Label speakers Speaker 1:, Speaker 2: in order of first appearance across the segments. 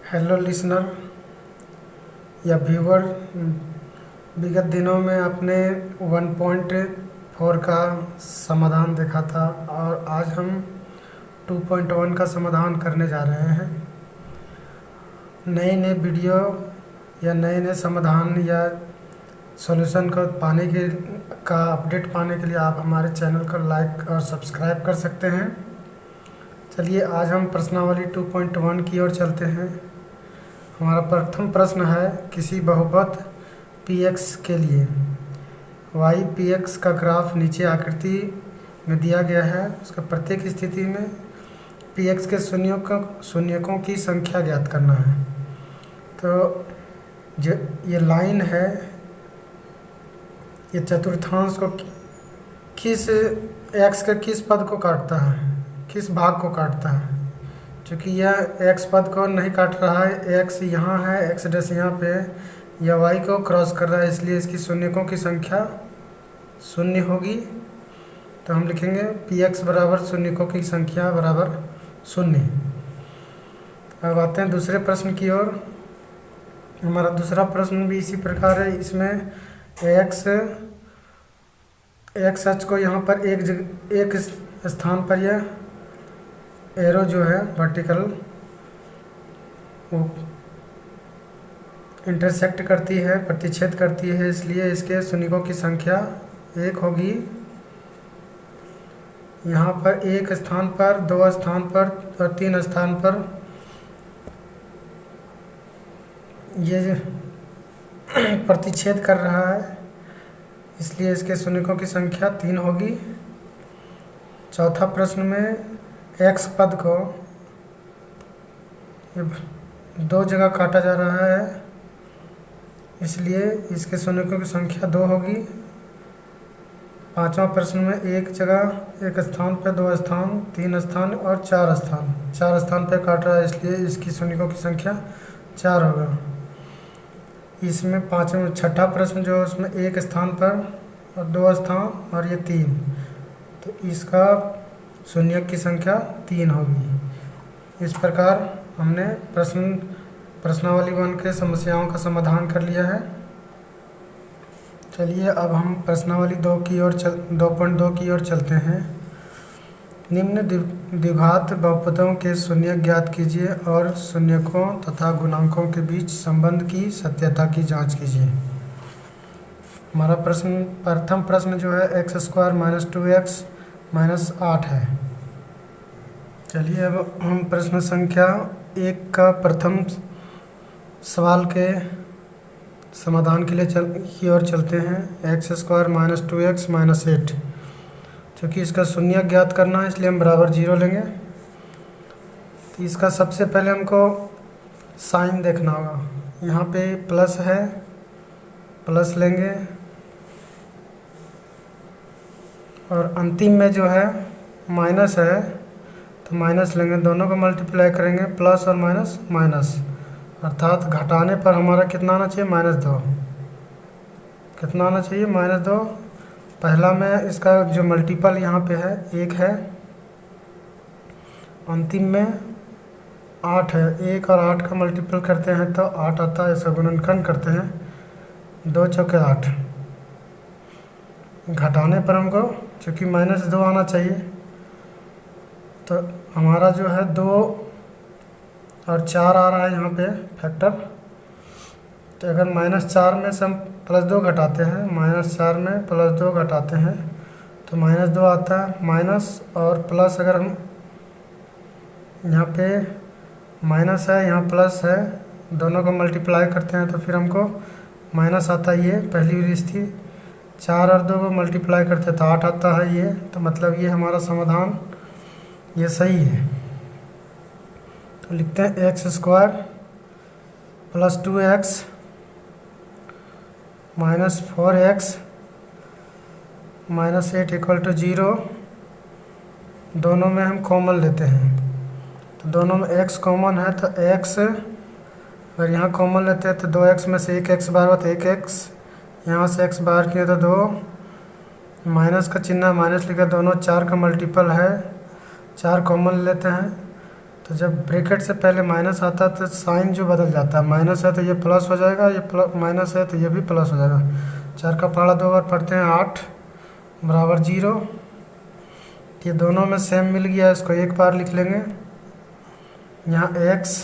Speaker 1: Hello listener या viewer. विगत दिनों में आपने 1.4 का समाधान देखा था और आज हम 2.1 का समाधान करने जा रहे हैं। नए नए वीडियो या नए नए समाधान या सॉल्यूशन को पाने के का अपडेट पाने के लिए आप हमारे चैनल को लाइक और सब्सक्राइब कर सकते हैं। चलिए आज हम प्रश्नावली 2.1 की ओर चलते हैं। हमारा प्रथम प्रश्न है, किसी बहुपद px के लिए y px का ग्राफ नीचे आकृति में दिया गया है। उसका प्रत्येक स्थिति में px के शून्यकों की संख्या ज्ञात करना है। तो जो ये लाइन है, ये चतुर्थांश को किस x के किस पद को काटता है, किस भाग को काटता है। चूँकि यह x पद को नहीं काट रहा है, x यहाँ है, x डैश यहाँ पे है, यह y को क्रॉस कर रहा है, इसलिए इसकी शून्यकों की संख्या शून्य होगी। तो हम लिखेंगे px बराबर शून्यकों की संख्या बराबर शून्य। अब आते हैं दूसरे प्रश्न की ओर। हमारा दूसरा प्रश्न भी इसी प्रकार है। इसमें x अक्ष को यहाँ पर एक स्थान पर यह एरो जो है वर्टिकल वो इंटरसेक्ट करती है, प्रतिच्छेद करती है, इसलिए इसके शून्यकों की संख्या 1 होगी। यहाँ पर एक स्थान पर, दो स्थान पर और 3 स्थान पर ये प्रतिच्छेद कर रहा है, इसलिए इसके शून्यकों की संख्या 3 होगी। चौथा प्रश्न में x पद को दो जगह काटा जा रहा है, इसलिए इसके शून्यकों की संख्या 2 होगी। पांचवा प्रश्न में एक जगह, एक स्थान पर, 2 स्थान, 3 स्थान और 4 स्थान पर काट रहा है, इसलिए इसकी शून्यकों की संख्या 4 होगा। इसमें छठा प्रश्न जो है उसमें एक स्थान पर और 2 स्थान और ये 3, तो इसका शून्य की संख्या 3 होगी। इस प्रकार हमने प्रश्नावली 1 के समस्याओं का समाधान कर लिया है। चलिए अब हम प्रश्नावली 2.2 की ओर चलते हैं। निम्न द्विघात बहुपदों के शून्य ज्ञात कीजिए और शून्यकों तथा गुणांकों के बीच संबंध की सत्यता की जांच कीजिए। हमारा प्रथम प्रश्न जो है x² - 2x - 8 है। चलिए अब हम प्रश्न संख्या 1 का प्रथम सवाल के समाधान के लिए की ओर चलते हैं। x² - 2x - 8, क्योंकि इसका शून्य ज्ञात करना है इसलिए हम बराबर 0 लेंगे। तो इसका सबसे पहले हमको साइन देखना होगा। यहाँ पे प्लस है, प्लस लेंगे और अंतिम में जो है माइनस है तो माइनस लेंगे। दोनों को मल्टीप्लाई करेंगे, प्लस और माइनस माइनस, अर्थात घटाने पर हमारा कितना आना चाहिए, -2। कितना आना चाहिए, -2। पहला में इसका जो मल्टीपल यहाँ पे है 1 है, अंतिम में 8 है। 1 और 8 का मल्टीपल करते हैं तो 8 आता है, इसका गुणनखंड करते हैं, 2 चौके 8। घटाने पर हमको चूँकि -2 आना चाहिए, तो हमारा जो है 2 और 4 आ रहा है यहाँ पे फैक्टर। तो अगर -4 में से हम +2 घटाते हैं, -4 में +2 घटाते हैं तो -2 आता है। माइनस और प्लस, अगर हम यहाँ पे माइनस है, यहाँ प्लस है, दोनों को मल्टीप्लाई करते हैं तो फिर हमको माइनस आता है। ये पहली वाली स्थिति, 4 और 2 को मल्टीप्लाई करते हैं तो 8 आता है ये। तो मतलब ये हमारा समाधान ये सही है। तो लिखते हैं x² + 2x - 4x - 8 = 0। दोनों में हम कॉमन लेते हैं, तो दोनों में x कॉमन है तो x, अगर यहाँ कॉमन लेते हैं तो 2x में से 1x बाहर होता है, 1x, यहाँ से x बाहर किया तो 2, माइनस का चिन्ह माइनस लिखा, दोनों 4 का मल्टीपल है, 4 कॉमन लेते हैं तो जब ब्रैकेट से पहले माइनस आता है तो साइन जो बदल जाता है, माइनस है तो ये प्लस हो जाएगा, ये प्लस माइनस है तो ये भी प्लस हो जाएगा। 4 का पहाड़ा 2 बार पढ़ते हैं, 8 बराबर 0। ये दोनों में सेम मिल गया, इसको एक बार लिख लेंगे। यहाँ x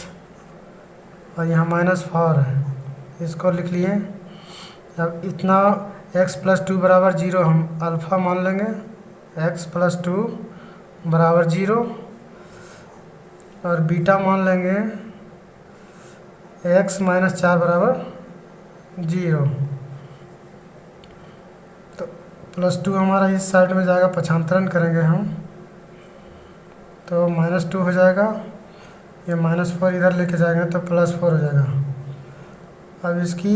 Speaker 1: और यहाँ -4 है, इसको लिख लिए। अब इतना x + 2 बराबर 0 हम अल्फ़ा मान लेंगे, x + 2 बराबर 0, और बीटा मान लेंगे x - 4 बराबर 0। तो +2 हमारा इस साइड में जाएगा, पक्षांतरण करेंगे हम तो -2 हो जाएगा। ये -4 इधर लेके जाएंगे तो +4 हो जाएगा। अब इसकी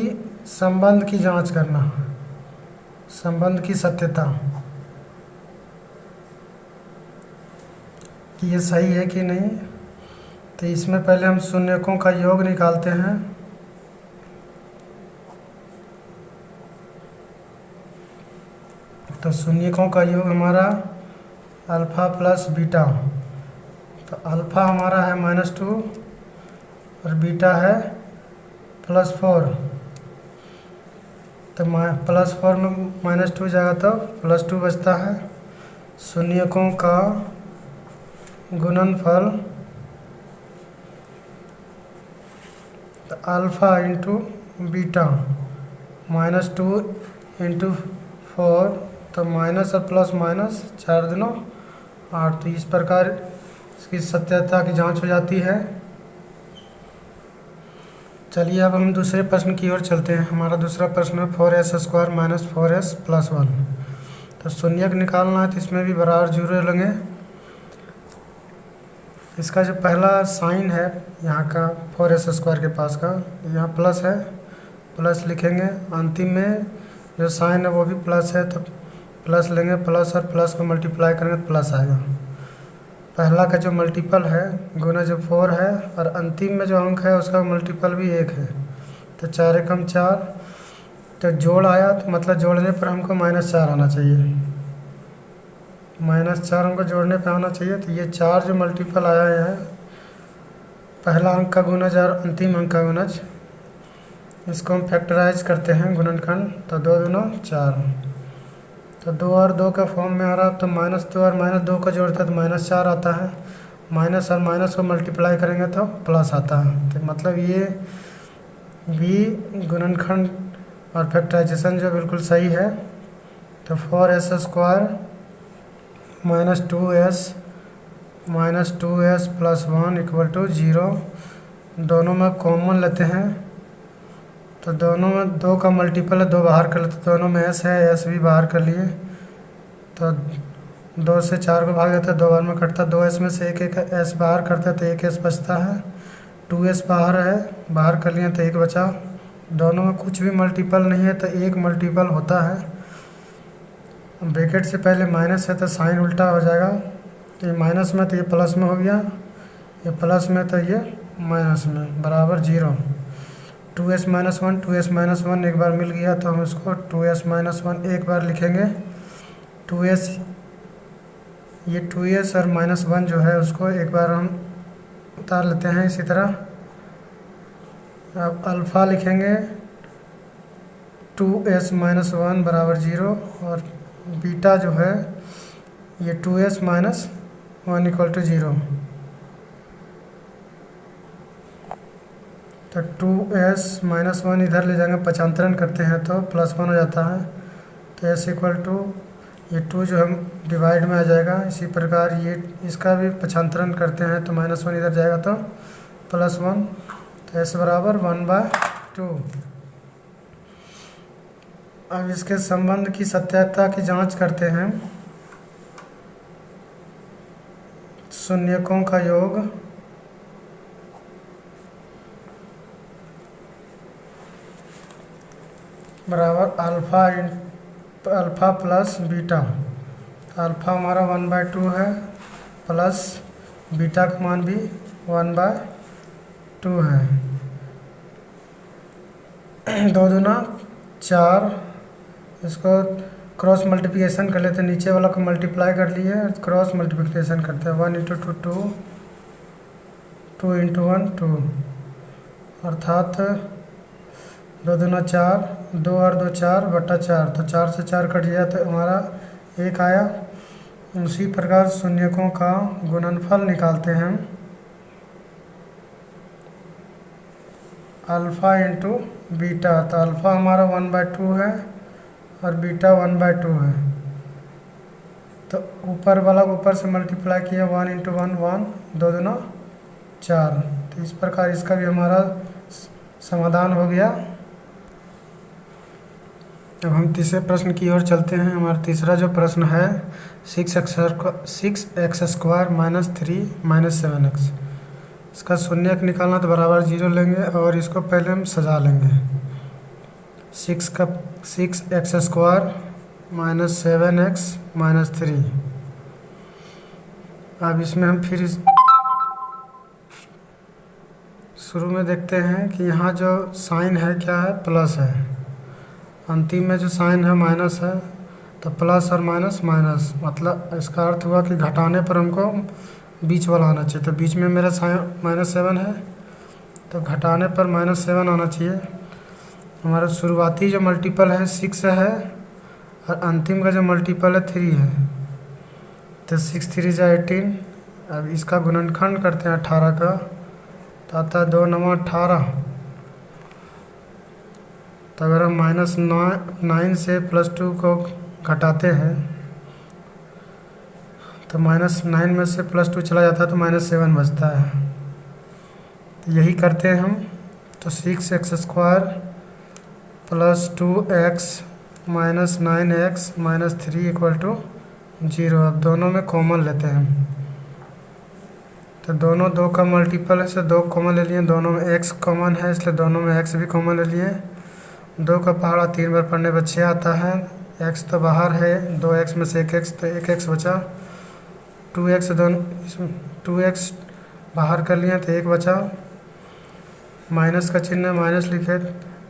Speaker 1: संबंध की जांच करना, संबंध की सत्यता कि ये सही है कि नहीं। तो इसमें पहले हम शून्यकों का योग निकालते हैं। तो शून्यकों का योग हमारा अल्फ़ा प्लस बीटा, तो अल्फ़ा हमारा है -2 और बीटा है +4। तो +4 में -2 जाएगा तो +2 बचता है। शून्यकों का गुणनफल, तो अल्फ़ा इंटू बीटा, -2 इंटू 4, तो माइनस और प्लस माइनस 4 दूनी 8। तो इस प्रकार इसकी सत्यता की जांच हो जाती है। चलिए अब हम दूसरे प्रश्न की ओर चलते हैं। हमारा दूसरा प्रश्न है 4s² - 4s + 1। तो शून्यक निकालना है, तो इसमें भी बराबर 0 लेंगे। इसका जो पहला साइन है यहाँ का 4s² के पास का, यहाँ प्लस है, प्लस लिखेंगे। अंतिम में जो साइन है वो भी प्लस है, तो प्लस लेंगे, प्लस और प्लस को मल्टीप्लाई करेंगे तो प्लस आएगा। पहला का जो मल्टीपल है गुना जो 4 है, और अंतिम में जो अंक है उसका मल्टीपल भी 1 है, तो 4 एकम 4। तो जोड़ आया, तो मतलब जोड़ने पर हमको -4 आना चाहिए, -4 हमको जोड़ने पे आना चाहिए। तो ये 4 जो मल्टीपल आया है, पहला अंक का गुणज और अंतिम अंक का गुणज, इसको हम फैक्टराइज करते हैं गुणनखंड। तो 2 दूना 4, तो 2 और 2 का फॉर्म में आ रहा। तो -2 और -2 को जोड़ते हैं तो -4 आता है, माइनस और माइनस को मल्टीप्लाई करेंगे तो प्लस आता है। तो मतलब ये भी गुणनखंड और फैक्टराइजेशन जो बिल्कुल सही है। तो 4s² - 2s + 1 = 0। दोनों में कॉमन लेते हैं, तो दोनों में 2 का मल्टीपल है, 2 बाहर कर लेते, दोनों में s है, s भी बाहर कर लिए। तो 2 से 4 को भाग देते हैं, 2 बार में कटता, 2s में से एक s बाहर करते हैं तो 1s बचता है। 2s बाहर है, बाहर कर लिए तो 1 बचा। दोनों में कुछ भी मल्टीपल नहीं है तो 1 मल्टीपल होता है। ब्रैकेट से पहले माइनस है तो साइन उल्टा हो जाएगा। तो ये माइनस में तो ये प्लस में हो गया, ये प्लस में तो ये माइनस में, बराबर 0। 2s - 1, 2s - 1 एक बार मिल गया तो हम इसको 2s - 1 एक बार लिखेंगे। 2s, ये 2s और -1 जो है उसको एक बार हम उतार लेते हैं इसी तरह। अब अल्फ़ा लिखेंगे 2s - 1 बराबर 0, और बीटा जो है ये 2s - 1 = 0। तो 2s - 1 इधर ले जाएंगे, पक्षांतरण करते हैं तो +1 हो जाता है। तो s = ये 2 जो हम डिवाइड में आ जाएगा। इसी प्रकार ये इसका भी पक्षांतरण करते हैं तो -1 इधर जाएगा तो +1। तो s बराबर 1/2। अब इसके संबंध की सत्यता की जांच करते हैं। शून्यकों का योग बराबर अल्फ़ा प्लस बीटा। अल्फ़ा हमारा 1/2 है, प्लस बीटा का मान भी 1/2 है। 2 दूना 4, इसको क्रॉस मल्टीप्लिकेशन कर लेते हैं, नीचे वाला को मल्टीप्लाई कर लिए, क्रॉस मल्टीप्लिकेशन करते हैं। 1 × 2 2, 2 इंटू 1 2, अर्थात 2 दूना 4, 2 और 2 4 बटा 4, तो 4 से 4 कट गया तो हमारा 1 आया। उसी प्रकार शून्यकों का गुणनफल निकालते हैं हम। अल्फ़ा इंटू बीटा, तो अल्फ़ा हमारा 1/2 है और बीटा 1/2 है, तो ऊपर वाला ऊपर से मल्टीप्लाई किया 1 इंटू 1 1, 2 दूना 4, तो इस प्रकार इसका भी हमारा समाधान हो गया। अब हम तीसरे प्रश्न की ओर चलते हैं। हमारा तीसरा जो प्रश्न है 6x² माइनस 3 माइनस 7x, इसका शून्यक निकालना तो बराबर 0 लेंगे और इसको पहले हम सजा लेंगे। 6x² minus 7x minus 3। अब इसमें हम फिर शुरू में देखते हैं कि यहाँ जो साइन है क्या है, प्लस है। अंतिम में जो साइन है माइनस है, तो प्लस और माइनस माइनस, मतलब इसका अर्थ हुआ कि घटाने पर हमको बीच वाला आना चाहिए। तो बीच में मेरा साइन -7 है, तो घटाने पर -7 आना चाहिए। हमारा शुरुआती जो मल्टीपल है 6 है और अंतिम का जो मल्टीपल है 3 है, तो 6 3 जा 18। अब इसका गुणनखंड करते हैं 18 का, तो आता है 2 9 18। तो अगर हम -9 से +2 को घटाते हैं तो -9 में से +2 चला जाता है तो -7 बचता है। तो यही करते हैं हम। तो 6x² + 2x - 9x - 3 = 0। अब दोनों में कॉमन लेते हैं। तो दोनों 2 का मल्टीपल है, इसलिए 2 कॉमन ले लिए। दोनों में x कॉमन है, इसलिए दोनों में x भी कॉमन ले लिए। 2 का पहाड़ा 3 बार पढ़ने पर 6 आता है। x तो बाहर है, 2x में से 1x, तो 1x बचा। 2x दोनों इसमें 2x बाहर कर लिए तो 1 बचा। माइनस का चिन्ह माइनस लिखे,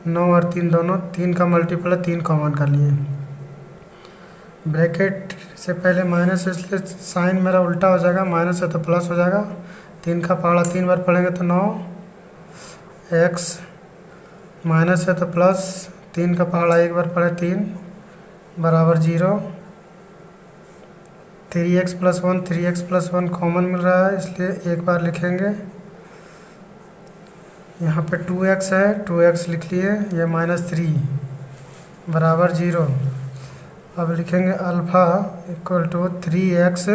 Speaker 1: 9 और 3 दोनों 3 का मल्टीपल है, 3 कॉमन कर लिए। ब्रैकेट से पहले माइनस है, इसलिए साइन मेरा उल्टा हो जाएगा, माइनस है तो प्लस हो जाएगा। 3 का पहाड़ा 3 बार पढ़ेंगे तो 9x, माइनस है तो प्लस, 3 का पहाड़ा 1 बार पढ़े 3 बराबर 0। 3x + 1 3x + 1 कॉमन मिल रहा है, इसलिए एक बार लिखेंगे। यहाँ पे 2x है, 2x लिख लिए, ये -3 बराबर 0। अब लिखेंगे अल्फ़ा = 3x,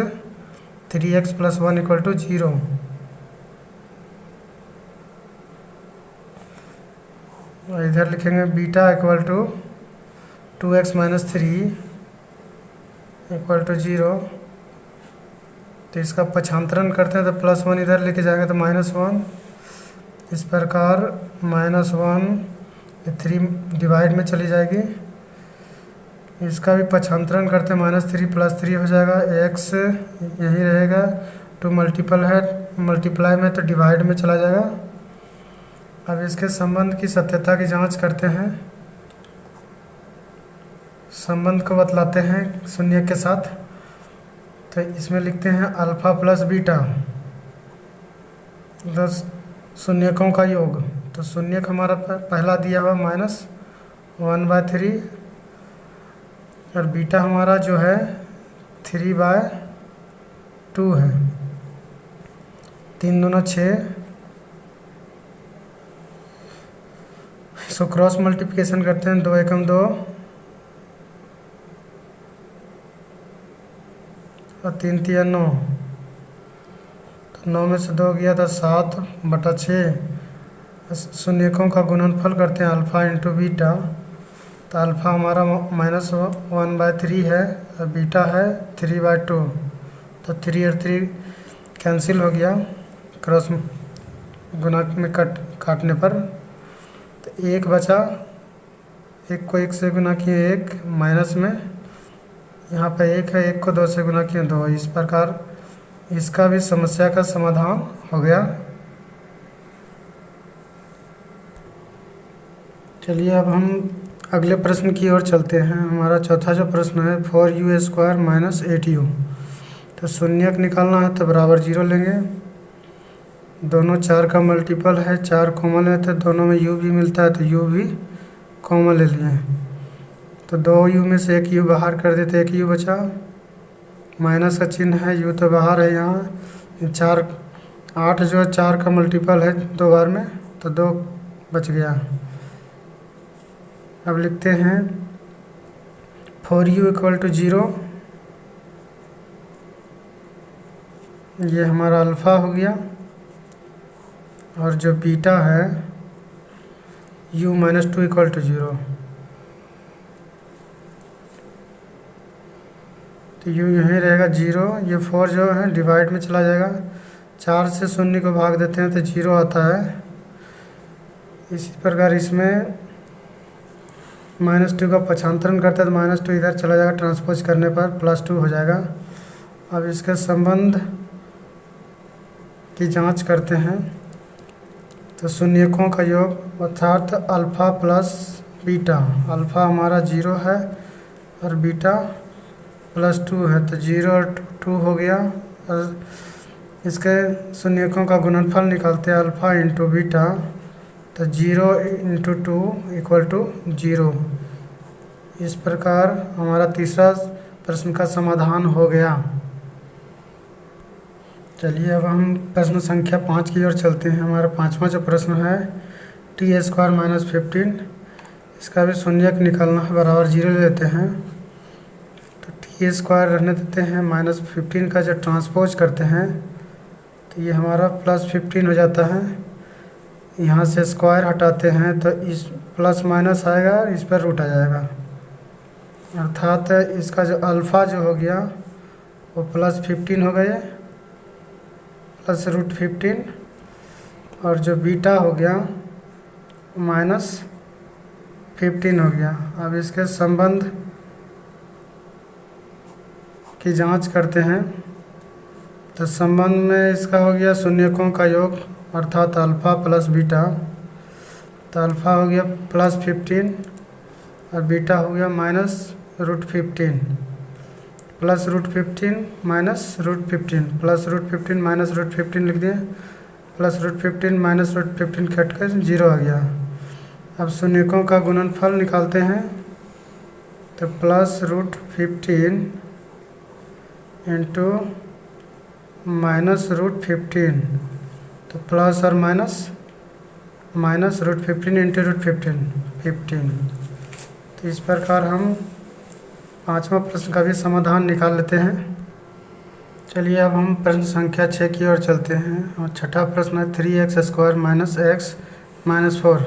Speaker 1: 3x + 1 = 0। और इधर लिखेंगे बीटा = 2x - 3 = 0। तो इसका पक्षांतरण करते हैं तो +1 इधर लेके जाएंगे तो -1। इस प्रकार -1 ये 3 डिवाइड में चली जाएगी। इसका भी पक्षांतरण करते हैं, -3 + 3 हो जाएगा। x यही रहेगा, 2 मल्टीपल है, मल्टीप्लाई में तो डिवाइड में चला जाएगा। अब इसके संबंध की सत्यता की जांच करते हैं। संबंध को बतलाते हैं शून्य के साथ। तो इसमें लिखते हैं अल्फ़ा + बीटा 10 शून्यकों का योग। तो शून्यक हमारा पहला दिया हुआ -1/3 और बीटा हमारा जो है 3/2 है। 3 दूना 6, इसको क्रॉस मल्टीप्लिकेशन करते हैं, 2 एकम 2 और 3 तिया 9। तो 9 में से 2 गया था 7/6। शून्यकों का गुणनफल करते हैं अल्फ़ा इंटू बीटा। तो अल्फ़ा हमारा -1/3 है और बीटा है 3/2। तो 3 और 3 कैंसिल हो गया क्रॉस गुना में काटने पर। तो 1 बचा, 1 को 1 से गुना किए 1 माइनस में, यहाँ पे 1 है, 1 को 2 से गुना किए 2। इस प्रकार इसका भी समस्या का समाधान हो गया। चलिए अब हम अगले प्रश्न की ओर चलते हैं। हमारा चौथा जो प्रश्न है 4u² - 8u। तो शून्यक निकालना है तो बराबर 0 लेंगे। दोनों 4 का मल्टीपल है, 4 कॉमन है तो दोनों में u भी मिलता है, तो u भी कॉमन ले लिए। तो 2u में से एक u बाहर कर देते, एक u बचा, माइनस का चिन्ह है, u तो बाहर है यहाँ। 4 8 जो है 4 का मल्टीपल है 2 बार में, तो 2 बच गया। अब लिखते हैं 4u इक्वल टू 0, ये हमारा अल्फ़ा हो गया। और जो बीटा है u माइनस 2 इक्वल टू 0, तो u यहीं रहेगा 0। ये 4 जो है डिवाइड में चला जाएगा, 4 से 0 को भाग देते हैं तो 0 आता है। इसी प्रकार इसमें -2 का पक्षांतरण करते हैं तो -2 इधर चला जाएगा, ट्रांसपोज करने पर +2 हो जाएगा। अब इसके संबंध की जांच करते हैं, तो शून्यकों का योग अर्थात अल्फ़ा प्लस बीटा, अल्फ़ा हमारा 0 है और बीटा +2 है, तो 0 और 2 हो गया। और इसके शून्यकों का गुणनफल निकालते हैं अल्फ़ा इंटू बीटा, तो 0 इंटू 2 इक्वल टू 0। इस प्रकार हमारा तीसरा प्रश्न का समाधान हो गया। चलिए अब हम प्रश्न संख्या 5 की ओर चलते हैं। हमारा 5वां जो प्रश्न है t² - 15, इसका भी शून्यक निकालना है, बराबर 0 ले लेते हैं। तो t² रहने देते हैं, -15 का जब ट्रांसपोज करते हैं तो ये हमारा +15 हो जाता है। यहाँ से स्क्वायर हटाते हैं तो इस प्लस माइनस आएगा, इस पर रूट आ जाएगा, अर्थात इसका जो अल्फ़ा जो हो गया वो +15 हो गए, +√15, और जो बीटा हो गया -15 हो गया। अब इसके संबंध की जांच करते हैं, तो संबंध में इसका हो गया शून्यकों का योग अर्थात अल्फ़ा प्लस बीटा, तो अल्फ़ा हो गया +15 और बीटा हो गया -√15, +√15 -√15, +√15 -√15 लिख दिए, +√15 -√15 कट कर 0 आ गया। अब शून्यकों का गुणनफल निकालते हैं, तो +√15 इंटू -√15, तो प्लस और माइनस -√15 इंटू √15 15। तो इस प्रकार हम 5वां प्रश्न का भी समाधान निकाल लेते हैं। चलिए अब हम प्रश्न संख्या 6 की ओर चलते हैं, और छठा प्रश्न है 3x² - x - 4,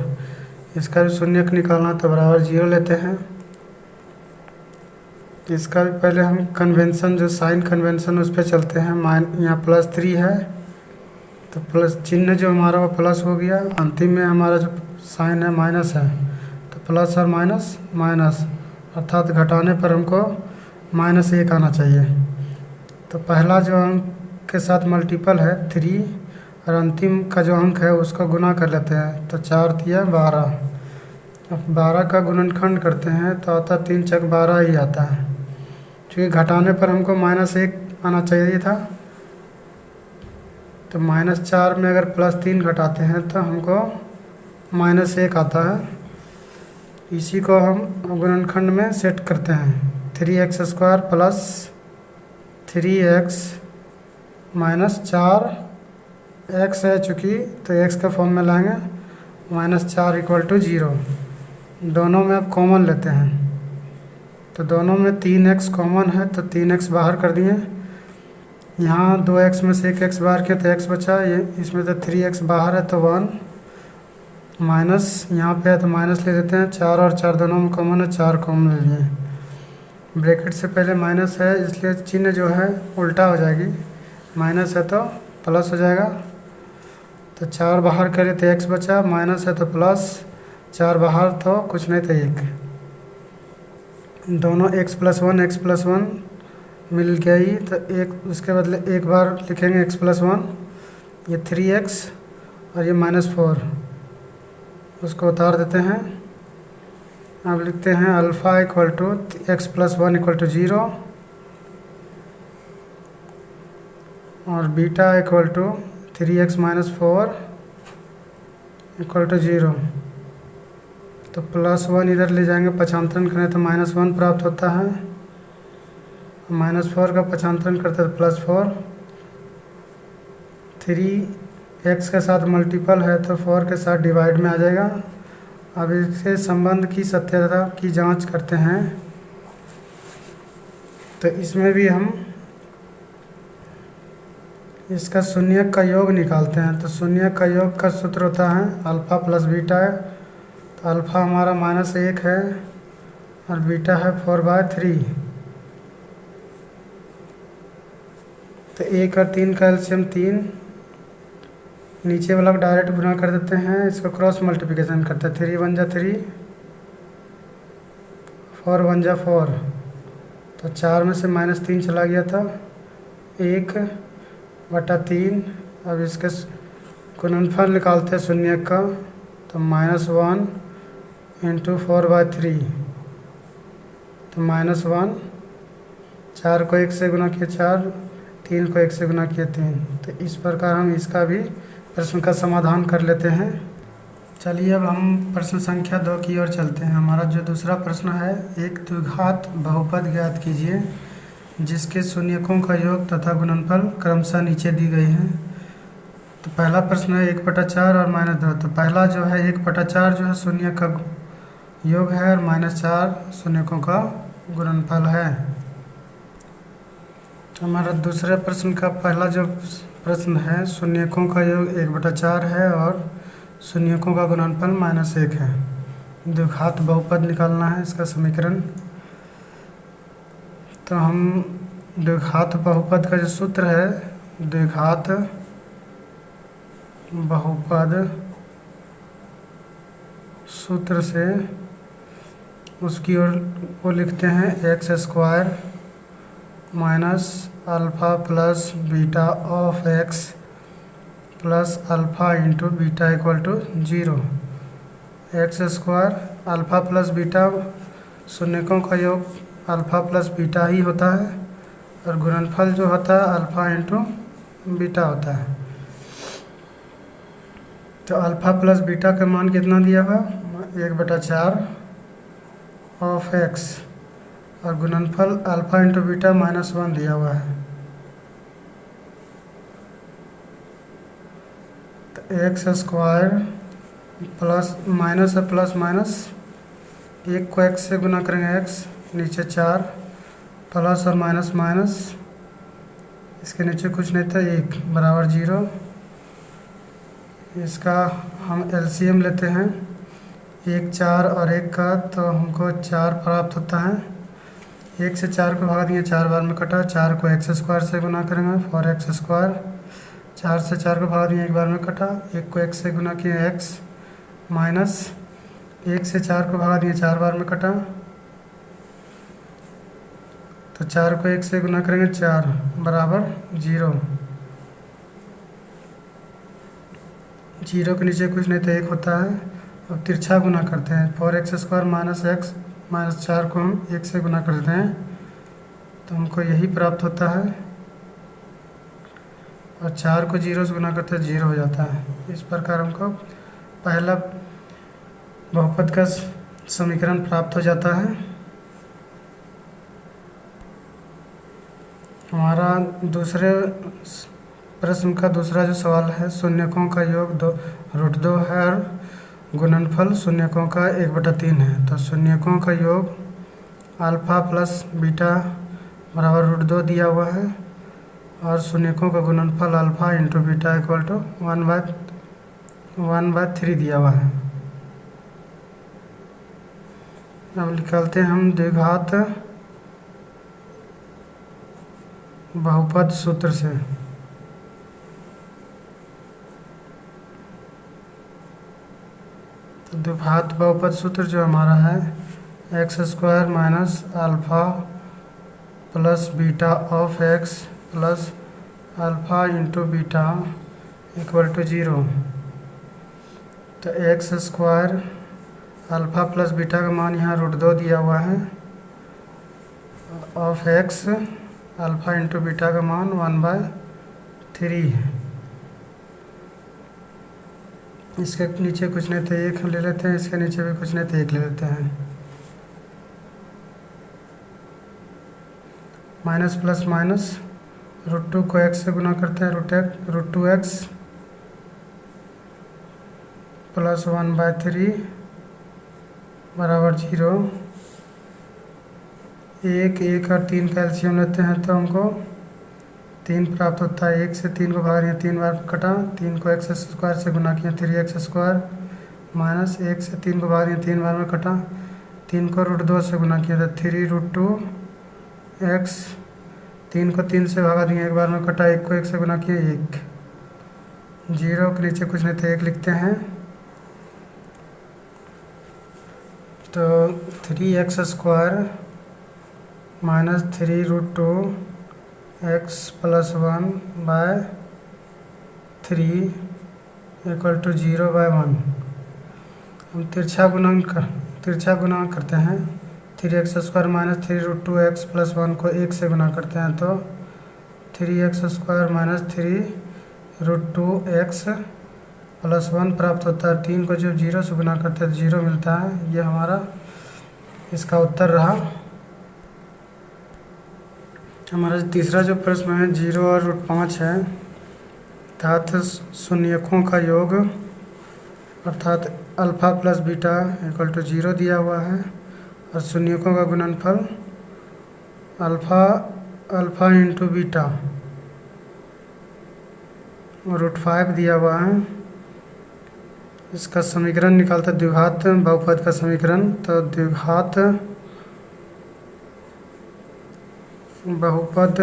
Speaker 1: इसका भी शून्यक निकालना, तो बराबर 0 लेते हैं। इसका भी पहले हम कन्वेंशन जो साइन कन्वेंशन उस पर चलते हैं। यहाँ +3 है तो प्लस चिन्ह जो हमारा वो प्लस हो गया, अंतिम में हमारा जो साइन है माइनस है, तो प्लस और माइनस माइनस, अर्थात घटाने पर हमको -1 आना चाहिए। तो पहला जो अंक के साथ मल्टीपल है 3, और अंतिम का जो अंक है उसको गुना कर लेते हैं, तो 4 तिया 12। अब 12 का गुणनखंड करते हैं तो आता 3 चक 12 ही आता है, क्योंकि घटाने पर हमको -1 आना चाहिए था। तो -4 में अगर +3 घटाते हैं तो हमको -1 आता है। इसी को हम गुणनखंड में सेट करते हैं, 3x² plus 3x minus 4 x है चूँकि, तो x के फॉर्म में लाएंगे, -4 इक्वल टू 0। दोनों में अब कॉमन लेते हैं, तो दोनों में 3x कॉमन है, तो 3x बाहर कर दिए। यहाँ 2x में से 1x बाहर किया तो x बचा, ये इसमें तो 3x बाहर है तो 1, माइनस यहाँ पे है तो माइनस ले लेते हैं। 4 और 4 दोनों में कॉमन है, 4 कॉमन ले लिए। ब्रैकेट से पहले माइनस है इसलिए चिन्ह जो है उल्टा हो जाएगी, माइनस है तो प्लस हो जाएगा। तो 4 बाहर करें तो x बचा, माइनस है तो प्लस, 4 बाहर तो कुछ नहीं तो 1, दोनों x+1 मिल गया ही, तो एक उसके बदले एक बार लिखेंगे x+1, ये 3x और ये -4, उसको उतार देते हैं। अब लिखते हैं alpha equal to x+1 equal to 0 और beta equal to 3x minus 4 equal to 0। तो +1 इधर ले जाएंगे, पक्षांतरण करें तो -1 प्राप्त होता है। -4 का पक्षांतरण करते हैं तो +4। 3x के साथ मल्टीपल है तो 4 के साथ डिवाइड में आ जाएगा। अब इसके संबंध की सत्यता की जांच करते हैं। तो इसमें भी हम इसका शून्यक का योग निकालते हैं। तो शून्यक का योग का सूत्र होता है अल्फ़ा प्लस बीटा है। तो अल्फ़ा हमारा -1 है और बीटा है 4/3। तो 1 और 3 का एलसीएम 3, नीचे वाला को डायरेक्ट गुना कर देते हैं, इसको क्रॉस मल्टीप्लिकेशन करते हैं। 3 1 जा 3, 4 1 जा 4। तो 4 में से -3 चला गया था, 1/3। अब इसके गुणनफल निकालते हैं शून्य का। तो -1 इंटू 4/3, तो -1। 4 को 1 से गुना किया 4, 3 को 1 से गुना किया 3। तो इस प्रकार हम इसका भी प्रश्न का समाधान कर लेते हैं। चलिए अब हम प्रश्न संख्या 2 की ओर चलते हैं। हमारा जो दूसरा प्रश्न है, एक द्विघात बहुपद ज्ञात कीजिए जिसके शून्यकों का योग तथा गुणनफल क्रमशः नीचे दी गई है। तो पहला प्रश्न है 1/4 और -2। तो पहला जो है 1/4 जो है शून्य का योग है और -4 शून्यकों का गुणनफल है। तो हमारा दूसरे प्रश्न का पहला जो प्रश्न है, शून्यकों का योग 1/4 है और शून्यकों का गुणनफल -1 है। द्विघात बहुपद निकालना है इसका समीकरण। तो हम द्विघात बहुपद का जो सूत्र है, द्विघात बहुपद सूत्र से उसकी ओर वो लिखते हैं x² minus alpha plus beta of x plus alpha into beta equal to 0। x² alpha plus beta शून्यकों का योग अल्फ़ा प्लस बीटा ही होता है और गुणनफल जो होता है अल्फ़ा इंटू बीटा होता है। तो अल्फ़ा प्लस बीटा का मान कितना दिया हुआ, 1/4 ऑफ x और गुणनफल अल्फ़ा इंटू बीटा -1 दिया हुआ है। तो x² प्लस माइनस है, प्लस माइनस 1 को x से गुना करेंगे x, नीचे 4 प्लस और माइनस माइनस, इसके नीचे कुछ नहीं था, 1 बराबर 0। इसका हम एलसीएम लेते हैं 1 4 और 1 का, तो हमको 4 प्राप्त होता है। 1 से 4 को भगा दिए, 4 बार में कटा। 4 को x² से गुना करेंगे 4x²। 4 से 4 को भगा दिए, 1 बार में कटा। 1 को 1 से गुना किए x माइनस 1 से 4 को भगा दिए, 4 बार में कटा। तो 4 को 1 से गुना करेंगे 4 बराबर 0। 0 के नीचे कुछ नहीं तो 1 होता है। अब तिरछा गुना करते हैं, 4x² माइनस x माइनस 4 को हम 1 से गुना करते हैं तो हमको यही प्राप्त होता है। और 4 को 0 से गुना करते हैं 0 हो जाता है। इस प्रकार हमको पहला बहुपद का समीकरण प्राप्त हो जाता है। हमारा दूसरे प्रश्न का दूसरा जो सवाल है, शून्यकों का योग √2 है और गुणनफल शून्यकों का 1/3 है। तो शून्यकों का योग अल्फ़ा प्लस बीटा बराबर √2 दिया हुआ है और शून्यकों का गुणनफल alpha into beta equal to 1/3 दिया हुआ है। अब निकालते हैं हम द्विघात बहुपद सूत्र से। तो द्विघात बहुपद सूत्र जो हमारा है, x² minus alpha plus beta of x plus alpha into beta equal to 0। तो x² अल्फ़ा प्लस बीटा का मान यहाँ √2 दिया हुआ है, of x alpha into beta का मान 1/3 है। इसके नीचे कुछ नहीं तो एक ले लेते हैं, इसके नीचे भी कुछ नहीं तो एक ले लेते हैं। माइनस प्लस माइनस, √2 को x से गुना करते हैं, √2x प्लस 1/3 बराबर 0। एक और 3 का एलसीएम लेते हैं तो हमको 3 प्राप्त होता है। 1 से 3 को भाग दिया, 3 बार कटा, 3 को x स्क्वायर से गुना किया, 3x स्क्वायर माइनस 1 से 3 को भाग दिया, 3 बार में कटा, 3 को √2 से गुना किया था, 3√2x, 3 को 3 से भागा दिया, एक बार में कटा, 1 को 1 से गुना किया, 1, 0 के नीचे कुछ नहीं तो 1 लिखते हैं। तो 3x square minus 3√2x plus 1/3 equal to 0/1। हम तिरछा गुणा करते हैं। 3x square minus 3√2x plus 1 को 1 से गुना करते हैं तो 3x square minus 3√2x plus 1 प्राप्त होता है। 3 को जब 0 से गुना करते हैं तो 0 मिलता है। ये हमारा इसका उत्तर रहा। हमारा तीसरा जो प्रश्न है 0 और √5 है, अर्थात शून्यकों का योग, अर्थात alpha plus beta equal to 0 दिया हुआ है और शून्यकों का गुणनफल अल्फ़ा इंटू बीटा और √5 दिया हुआ है। इसका समीकरण निकालते द्विघात बहुपद का समीकरण। तो द्विघात बहुपद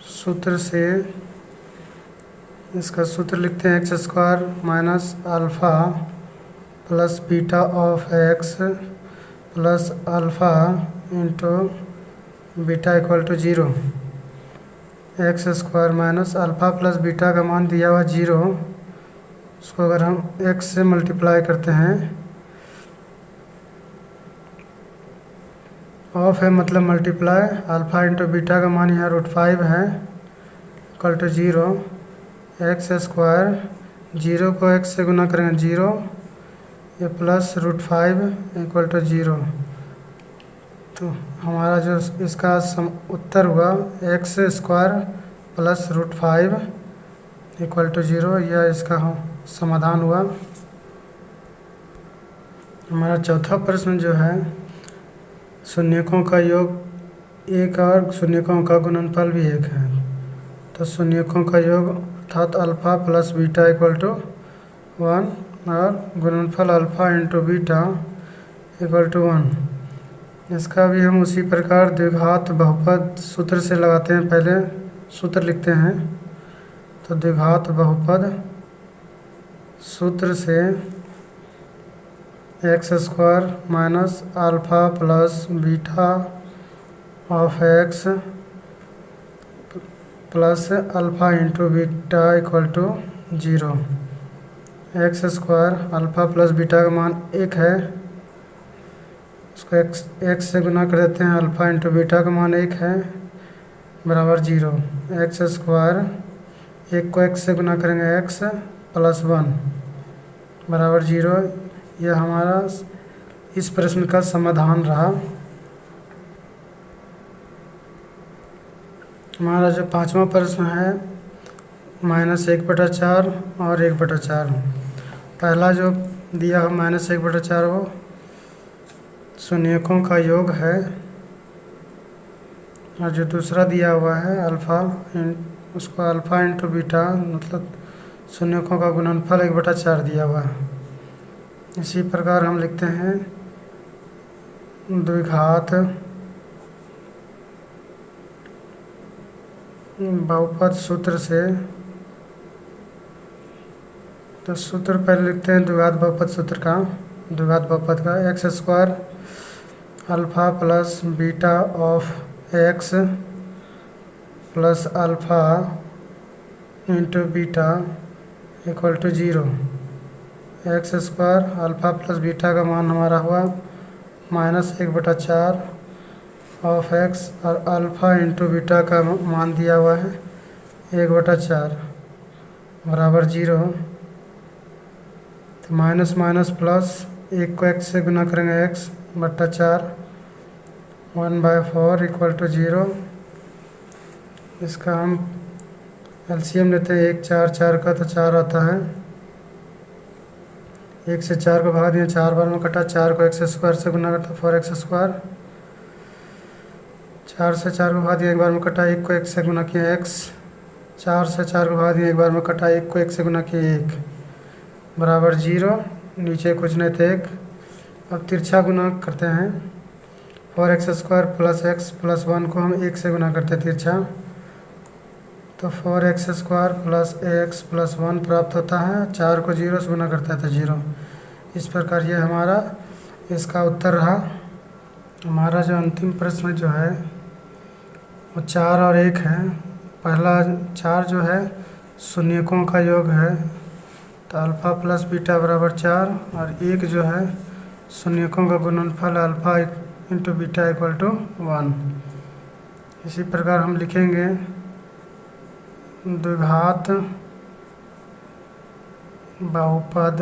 Speaker 1: सूत्र से इसका सूत्र लिखते हैं x square minus alpha plus beta of x plus alpha into beta equal to 0। X square minus alpha plus beta का मान दिया हुआ 0, उसको अगर हम x से मल्टीप्लाई करते हैं, ऑफ है मतलब मल्टीप्लाई, अल्फ़ा इंटू बीटा का मान यहाँ √5 है इक्वल टू 0। एक्स स्क्वायर 0 को x से गुना करेंगे 0, ये प्लस √5 इक्वल टू 0। तो हमारा जो इसका उत्तर हुआ x square plus √5 equal to 0, यह इसका समाधान हुआ। हमारा चौथा प्रश्न जो है शून्यकों का योग 1 और शून्यकों का गुणनफल भी 1 है। तो शून्यकों का योग अर्थात alpha plus beta equal to 1 और गुणनफल alpha into beta equal to 1। इसका भी हम उसी प्रकार द्विघात बहुपद सूत्र से लगाते हैं। पहले सूत्र लिखते हैं। तो द्विघात बहुपद सूत्र से x square minus alpha plus beta of x plus alpha into beta equal to 0। X square alpha plus beta का मान 1 है, उसको x से गुना कर देते हैं, अल्फ़ा इंटू बीटा का मान 1 है बराबर 0। एक्स स्क्वायर 1 को x से गुना करेंगे x प्लस 1 बराबर 0। यह हमारा इस प्रश्न का समाधान रहा। हमारा जो पांचवा प्रश्न है -1/4 और 1/4। पहला जो दिया है -1/4 वो शून्यकों का योग है, और जो दूसरा दिया हुआ है अल्फ़ा, उसको अल्फ़ा इंटू बीटा मतलब शून्यकों का गुणनफल 1/4 दिया हुआ है। इसी प्रकार हम लिखते हैं द्विघात बहुपद सूत्र से। तो सूत्र पहले लिखते हैं द्विघात बहुपद सूत्र का। द्विघात बहुपद का x square alpha plus beta of x plus alpha into beta equal to 0। X square alpha plus beta का मान हमारा हुआ -1/4 ऑफ एक्स और अल्फ़ा इंटू बीटा का मान दिया हुआ है 1/4। बराबर 0। तो माइनस माइनस प्लस, 1 को x से गुना करेंगे x बट्टा 4, 1/4 इक्वल टू 0। इसका हम एलसीएम लेते हैं, 1 4 4 का तो 4 आता है। 1 से 4 को भाग दिया, 4 बार में कटा, 4 को x स्क्वायर से गुना करता 4x स्क्वायर। 4 से 4 को भाग दिया, एक बार में कटा, 1 को 1 से गुना किया x। 4 से 4 को भाग दिया, एक बार में कटा, 1 को 1 से गुना किया 1 बराबर 0। नीचे कुछ नहीं थे 1। अब तिरछा गुना करते हैं, 4x square plus x plus 1 को हम 1 से गुना करते हैं तिरछा, तो 4x square plus x plus 1 प्राप्त होता है। 4 को 0 से गुना करता है तो 0। इस प्रकार ये हमारा इसका उत्तर रहा। हमारा जो अंतिम प्रश्न जो है वो 4 और 1 है। पहला 4 जो है शून्यकों का योग है, तो अल्फ़ा प्लस बीटा बराबर 4, और 1 जो है शून्यकों का गुणनफल alpha into beta equal to 1। इसी प्रकार हम लिखेंगे द्विघात बहुपद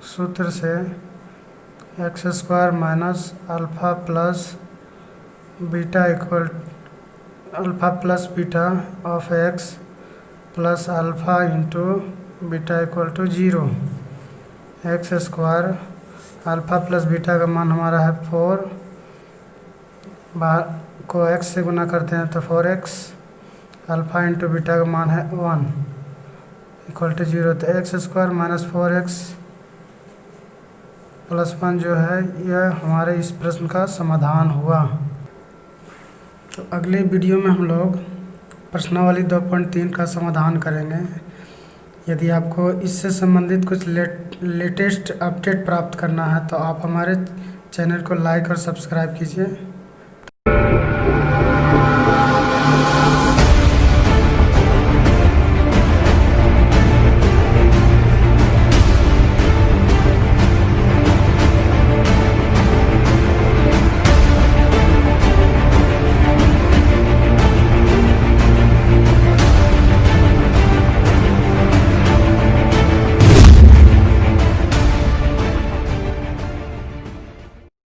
Speaker 1: सूत्र से x square minus alpha plus beta equal alpha plus beta of x plus alpha into beta equal to 0। X square alpha plus beta का मान हमारा है 4, को x से गुना करते हैं तो 4x, अल्फ़ा इंटू बीटा का मान है 1 इक्वल टू 0। तो x square minus 4x plus 1 जो है यह हमारे इस प्रश्न का समाधान हुआ। तो अगले वीडियो में हम लोग प्रश्नावली 2.3 का समाधान करेंगे। यदि आपको इससे संबंधित कुछ लेटेस्ट अपडेट प्राप्त करना है तो आप हमारे चैनल को लाइक और सब्सक्राइब कीजिए।